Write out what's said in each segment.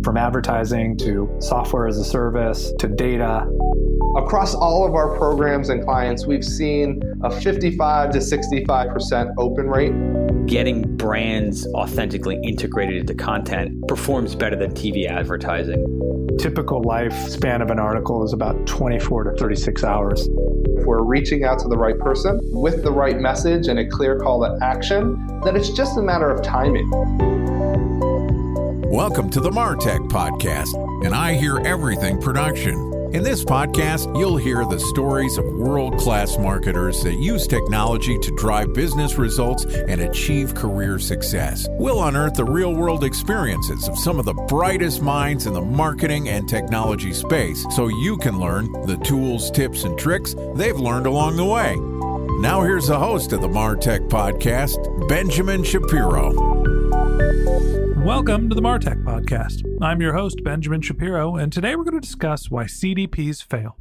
From advertising to software as a service to data. Across all of our programs and clients, we've seen a 55 to 65% open rate. Getting brands authentically integrated into content performs better than TV advertising. Typical lifespan of an article is about 24 to 36 hours. If we're reaching out to the right person with the right message and a clear call to action, then it's just a matter of timing. Welcome to the MarTech Podcast, and I Hear Everything production. In this podcast, you'll hear the stories of world-class marketers that use technology to drive business results and achieve career success. We'll unearth the real-world experiences of some of the brightest minds in the marketing and technology space so you can learn the tools, tips, and tricks they've learned along the way. Now here's the host of the MarTech Podcast, Benjamin Shapiro. Welcome to the MarTech Podcast. I'm your host, Benjamin Shapiro, and today we're going to discuss why CDPs fail.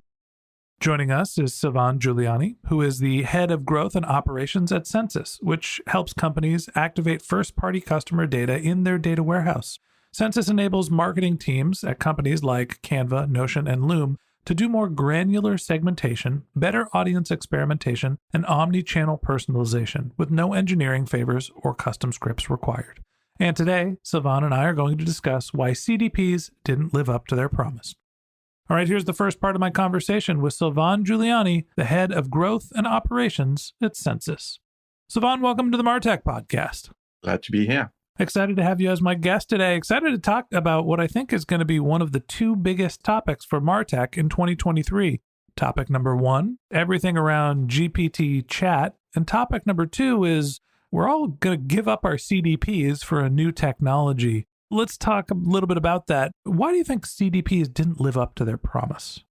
Joining us is Sylvain Giuliani, who is the head of growth and operations at Census, which helps companies activate first-party customer data in their data warehouse. Census enables marketing teams at companies like Canva, Notion, and Loom to do more granular segmentation, better audience experimentation, and omni-channel personalization with no engineering favors or custom scripts required. And today, Sylvain and I are going to discuss why CDPs didn't live up to their promise. All right, here's the first part of my conversation with Sylvain Giuliani, the head of growth and operations at Census. Sylvain, welcome to the MarTech Podcast. Glad to be here. Excited to have you as my guest today. Excited to talk about what I think is going to be one of the two biggest topics for MarTech in 2023. Topic number one, everything around GPT chat. And topic number two is we're all going to give up our CDPs for a new technology. Let's talk a little bit about that. Why do you think CDPs didn't live up to their promise?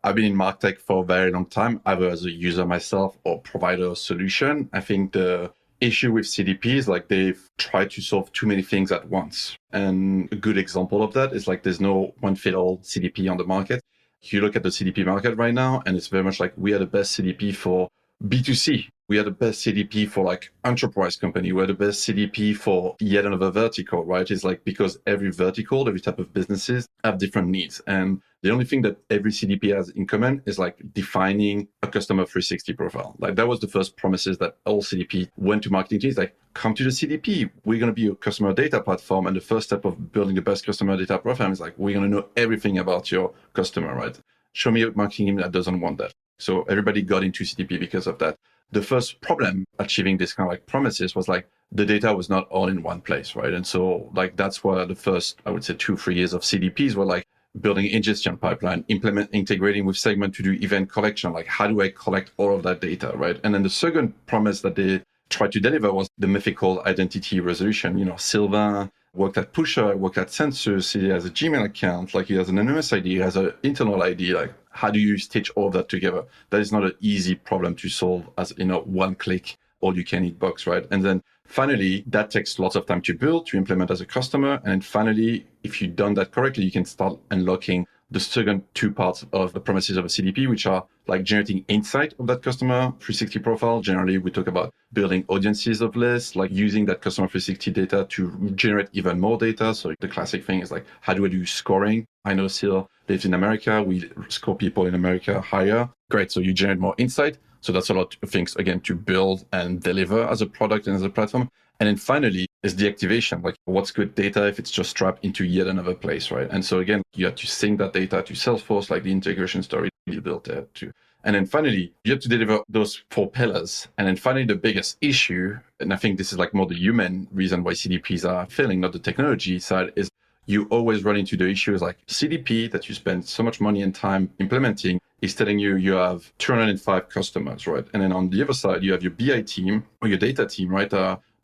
I've been in MarTech for a very long time, either as a user myself or provider solution. I think the issue with CDPs, like they've tried to solve too many things at once. And a good example of that is like there's no one-fit-all CDP on the market. You look at the CDP market right now, and it's very much like we are the best CDP for B2C. We are the best CDP for like enterprise company. We're the best CDP for yet another vertical, right? It's like because every vertical, every type of businesses have different needs. And the only thing that every CDP has in common is like defining a customer 360 profile. Like that was the first promises that all CDP went to marketing teams, like come to the CDP. We're going to be a customer data platform. And the first step of building the best customer data profile is like, we're going to know everything about your customer, right? Show me a marketing team that doesn't want that. So everybody got into CDP because of that. The first problem achieving this kind of like promises was like the data was not all in one place, right? And so like that's where the first, I would say 2-3 years of CDPs were like building ingestion pipeline, integrating with Segment to do event collection. Like how do I collect all of that data, right? And then the second promise that they tried to deliver was the mythical identity resolution. You know, Sylvain worked at Pusher, worked at Census, he has a Gmail account, like he has an anonymous ID, he has an internal ID, like how do you stitch all of that together? That is not an easy problem to solve as, you know, one click, all you can eat box, right? And then finally, that takes lots of time to build, to implement as a customer. And then finally, if you've done that correctly, you can start unlocking the second two parts of the promises of a CDP, which are like generating insight of that customer 360 profile. Generally, we talk about building audiences of lists, like using that customer 360 data to generate even more data. So the classic thing is like, how do I do scoring? I know Sil lives in America. We score people in America higher. Great. So you generate more insight. So that's a lot of things, again, to build and deliver as a product and as a platform. And then finally is the activation. Like what's good data if it's just trapped into yet another place, right? And so again, you have to sync that data to Salesforce, like the integration story you built there too. And then finally, you have to deliver those 4 pillars. And then finally, the biggest issue, and I think this is like more the human reason why CDPs are failing, not the technology side, is you always run into the issues like CDP that you spend so much money and time implementing is telling you you have 205 customers, right? And then on the other side, you have your BI team or your data team, right?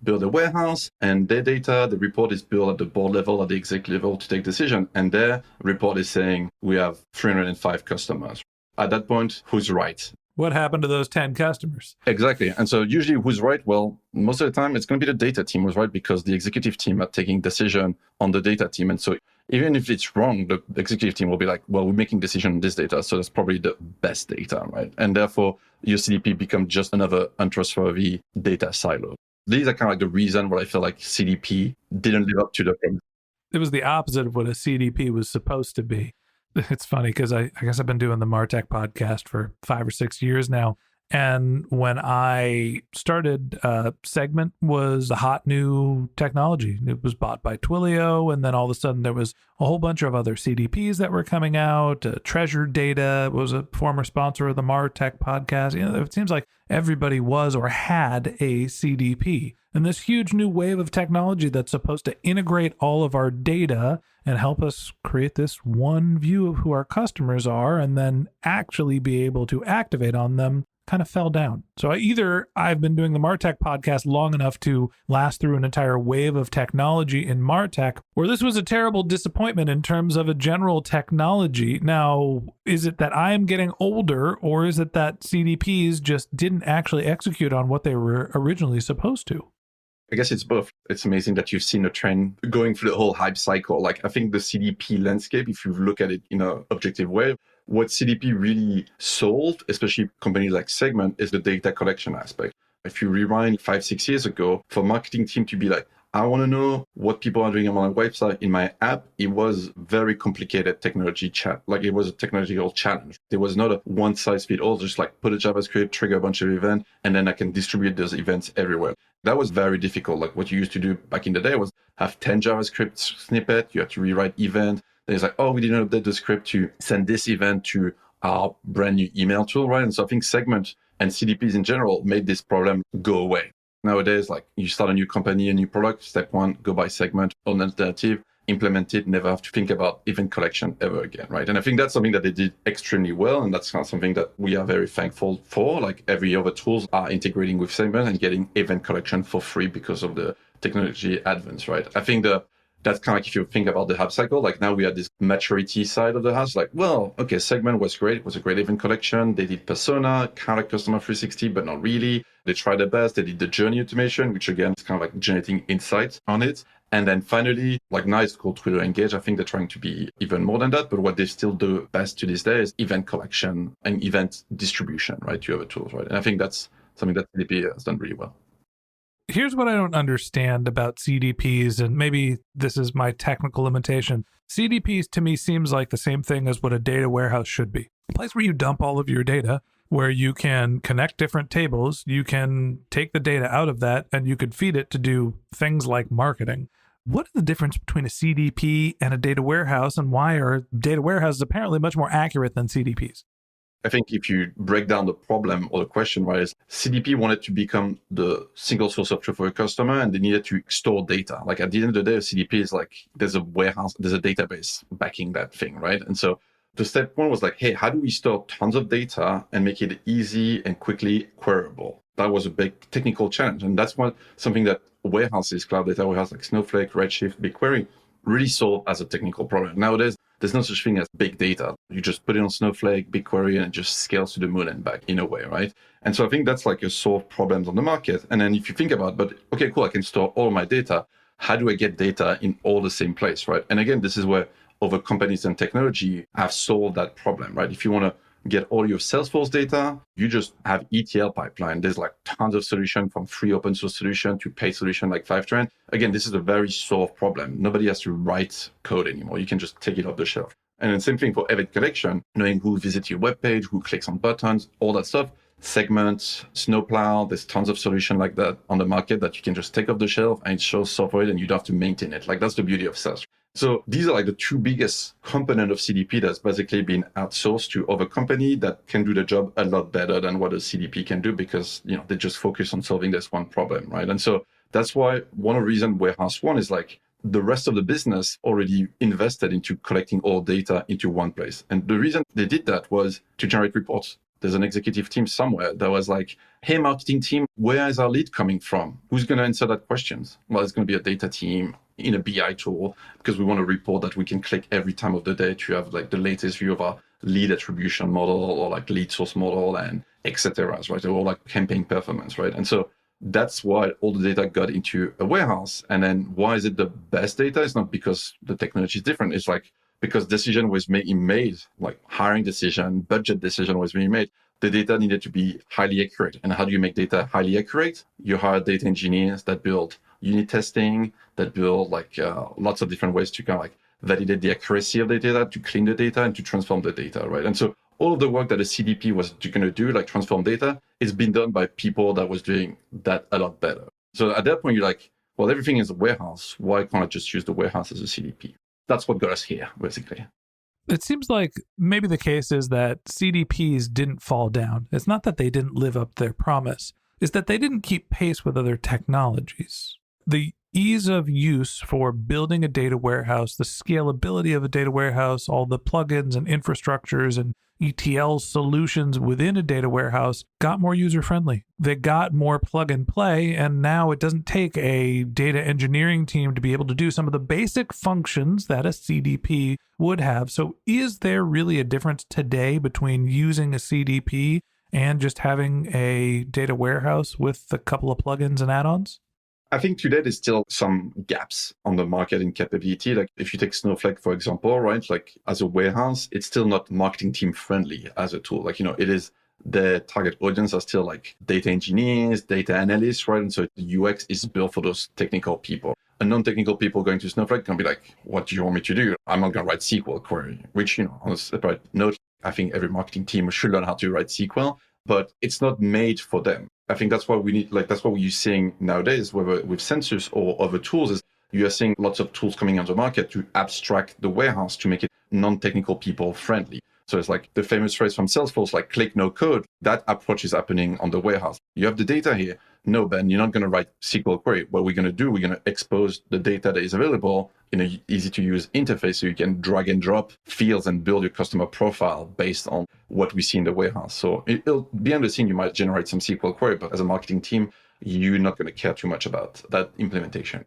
Build a warehouse and their data, the report is built at the board level, at the exec level to take decision. And their report is saying we have 305 customers. At that point, who's right? What happened to those 10 customers? Exactly. And so usually who's right? Well, most of the time it's going to be the data team who's right because the executive team are taking decision on the data team. And so even if it's wrong, the executive team will be like, well, we're making decision on this data. So that's probably the best data, right? And therefore your CDP becomes just another untrustworthy data silo. These are kind of like the reason why I feel like CDP didn't live up to the promise. It was the opposite of what a CDP was supposed to be. It's funny because I guess I've been doing the MarTech podcast for 5 or 6 years now. And when I started, Segment was a hot new technology. It was bought by Twilio, and then all of a sudden there was a whole bunch of other CDPs that were coming out. Treasure Data was a former sponsor of the MarTech podcast. You know, it seems like everybody was or had a CDP. And this huge new wave of technology that's supposed to integrate all of our data and help us create this one view of who our customers are and then actually be able to activate on them kind of fell down. So either I've been doing the MarTech podcast long enough to last through an entire wave of technology in MarTech, or this was a terrible disappointment in terms of a general technology. Now, is it that I am getting older, or is it that CDPs just didn't actually execute on what they were originally supposed to? I guess it's both. It's amazing that you've seen a trend going through the whole hype cycle. Like, I think the CDP landscape, if you look at it in an objective way, what CDP really solved, especially companies like Segment, is the data collection aspect. If you rewind 5, 6 years ago, for a marketing team to be like, I want to know what people are doing on my website, in my app, it was very complicated technology chat. Like, it was a technological challenge. There was not a one size fit all, just like put a JavaScript, trigger a bunch of events, and then I can distribute those events everywhere. That was very difficult. Like, what you used to do back in the day was have 10 JavaScript snippet. You had to rewrite event. Then it's like, oh, we didn't update the script to send this event to our brand new email tool, right? And so I think Segment and CDPs in general made this problem go away. Nowadays, like, you start a new company, a new product, step one, go buy Segment, an alternative, implement it, never have to think about event collection ever again, right? And I think that's something that they did extremely well. And that's kind of something that we are very thankful for. Like, every other tools are integrating with Segment and getting event collection for free because of the technology advance, right? I think that's kind of like, if you think about the hype cycle, like now we have this maturity side of the house. Like, well, okay, Segment was great. It was a great event collection. They did persona, kind of like customer 360, but not really. They tried their best. They did the journey automation, which again is kind of like generating insights on it. And then finally, like now it's called Twitter Engage. I think they're trying to be even more than that. But what they still do best to this day is event collection and event distribution, right, to other tools, right? And I think that's something that CDP has done really well. Here's what I don't understand about CDPs, and maybe this is my technical limitation. CDPs to me seems like the same thing as what a data warehouse should be. A place where you dump all of your data, where you can connect different tables, you can take the data out of that, and you could feed it to do things like marketing. What is the difference between a CDP and a data warehouse, and why are data warehouses apparently much more accurate than CDPs? I think if you break down the problem or the question, right, is CDP wanted to become the single source of truth for a customer, and they needed to store data. Like, at the end of the day, a CDP is like, there's a warehouse, there's a database backing that thing, right? And so the step one was like, hey, how do we store tons of data and make it easy and quickly queryable? That was a big technical challenge. And that's something that warehouses, cloud data warehouse like Snowflake, Redshift, BigQuery really solve as a technical problem. Nowadays, there's no such thing as big data. You just put it on Snowflake, BigQuery, and it just scales to the moon and back in a way, right? And so I think that's like a solved problems on the market. And then if you think about, but okay, cool, I can store all my data. How do I get data in all the same place, right? And again, this is where other companies and technology have solved that problem, right? If you want to get all your Salesforce data, you just have ETL pipeline. There's like tons of solution, from free open source solution to paid solution like Fivetran. Again, this is a very solved problem. Nobody has to write code anymore. You can just take it off the shelf. And then same thing for event collection, knowing who visits your webpage, who clicks on buttons, all that stuff. Segment, Snowplow, there's tons of solution like that on the market that you can just take off the shelf and it shows software and you don't have to maintain it. Like, that's the beauty of SaaS. So these are like the two biggest component of CDP that's basically been outsourced to other company that can do the job a lot better than what a CDP can do, because, you know, they just focus on solving this one problem, right? And so that's why one of the reasons Warehouse One is like, the rest of the business already invested into collecting all data into one place. And the reason they did that was to generate reports. There's an executive team somewhere that was like, hey, marketing team, where is our lead coming from? Who's going to answer that questions? Well, it's going to be a data team in a BI tool, because we want to report that we can click every time of the day to have like the latest view of our lead attribution model or like lead source model and et cetera, right? Or like campaign performance, right? And so that's why all the data got into a warehouse. And then why is it the best data? It's not because the technology is different. It's like, because decision was being made, like hiring decision, budget decision was being made the data needed to be highly accurate. And how do you make data highly accurate? You hire data engineers that build unit testing, that build lots of different ways to kind of like validate the accuracy of the data, to clean the data, and to transform the data, right? And so all of the work that a CDP was going to do, like transform data, is been done by people that was doing that a lot better. So at that point, you're like, well, everything is a warehouse. Why can't I just use the warehouse as a CDP? That's what got us here, basically. It seems like maybe the case is that CDPs didn't fall down. It's not that they didn't live up to their promise. It's that they didn't keep pace with other technologies. The ease of use for building a data warehouse, the scalability of a data warehouse, all the plugins and infrastructures and ETL solutions within a data warehouse got more user-friendly. They got more plug and play, and now it doesn't take a data engineering team to be able to do some of the basic functions that a CDP would have. So is there really a difference today between using a CDP and just having a data warehouse with a couple of plugins and add-ons? I think today there's still some gaps on the marketing capability. Like if you take Snowflake, for example, right? Like as a warehouse, it's still not marketing team friendly as a tool. Like, it is the target audience are still like data engineers, data analysts, right? And so the UX is built for those technical people. A non-technical people going to Snowflake can be like, what do you want me to do? I'm not going to write SQL query, which, on a separate note, I think every marketing team should learn how to write SQL, but it's not made for them. I think that's what we need, that's what we're seeing nowadays, whether with Census or other tools, is you are seeing lots of tools coming on the market to abstract the warehouse to make it non-technical people friendly. So it's like the famous phrase from Salesforce, like click, no code. That approach is happening on the warehouse. You have the data here. No, Ben, you're not going to write SQL query. What we're going to do, we're going to expose the data that is available in an easy to use interface so you can drag and drop fields and build your customer profile based on what we see in the warehouse. So it'll behind the scene, you might generate some SQL query, but as a marketing team, you're not going to care too much about that implementation.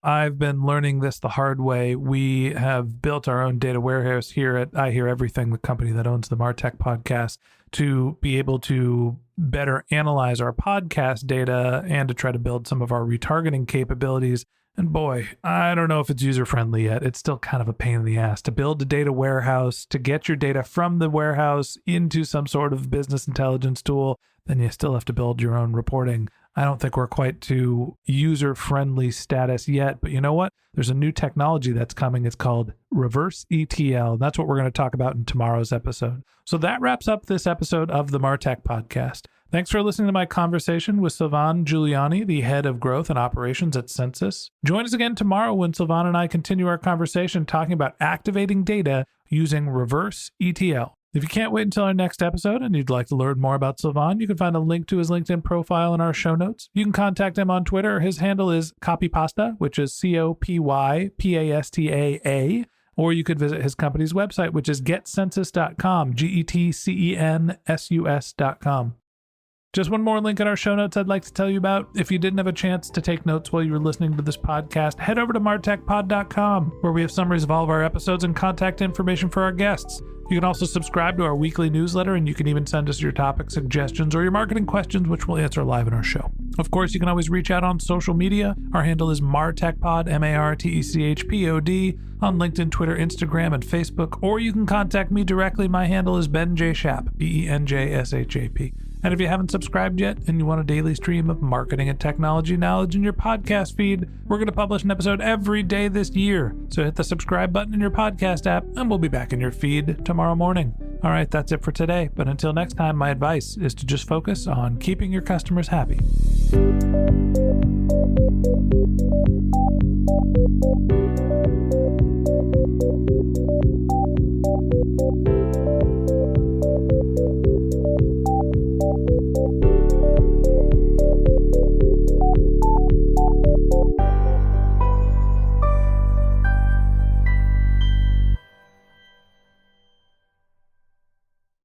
I've been learning this the hard way. We have built our own data warehouse here at I Hear Everything, the company that owns the MarTech podcast, to be able to better analyze our podcast data and to try to build some of our retargeting capabilities. And boy, I don't know if it's user-friendly yet. It's still kind of a pain in the ass to build a data warehouse, to get your data from the warehouse into some sort of business intelligence tool. Then you still have to build your own reporting. I don't think we're quite to user-friendly status yet, but you know what? There's a new technology that's coming. It's called reverse ETL. That's what we're going to talk about in tomorrow's episode. So that wraps up this episode of the MarTech podcast. Thanks for listening to my conversation with Sylvain Giuliani, the head of growth and operations at Census. Join us again tomorrow when Sylvain and I continue our conversation talking about activating data using reverse ETL. If you can't wait until our next episode and you'd like to learn more about Sylvain, you can find a link to his LinkedIn profile in our show notes. You can contact him on Twitter. His handle is Copypasta, which is COPYPASTAA, or you could visit his company's website, which is getcensus.com, GETCENSUS.com. Just one more link in our show notes I'd like to tell you about. If you didn't have a chance to take notes while you were listening to this podcast, head over to martechpod.com, where we have summaries of all of our episodes and contact information for our guests. You can also subscribe to our weekly newsletter, and you can even send us your topic suggestions or your marketing questions, which we'll answer live in our show. Of course, you can always reach out on social media. Our handle is MarTechPod, MarTechPod, on LinkedIn, Twitter, Instagram, and Facebook, or you can contact me directly. My handle is Ben J. Shap, BenJShap. And if you haven't subscribed yet and you want a daily stream of marketing and technology knowledge in your podcast feed, we're going to publish an episode every day this year. So hit the subscribe button in your podcast app and we'll be back in your feed tomorrow morning. All right, that's it for today. But until next time, my advice is to just focus on keeping your customers happy.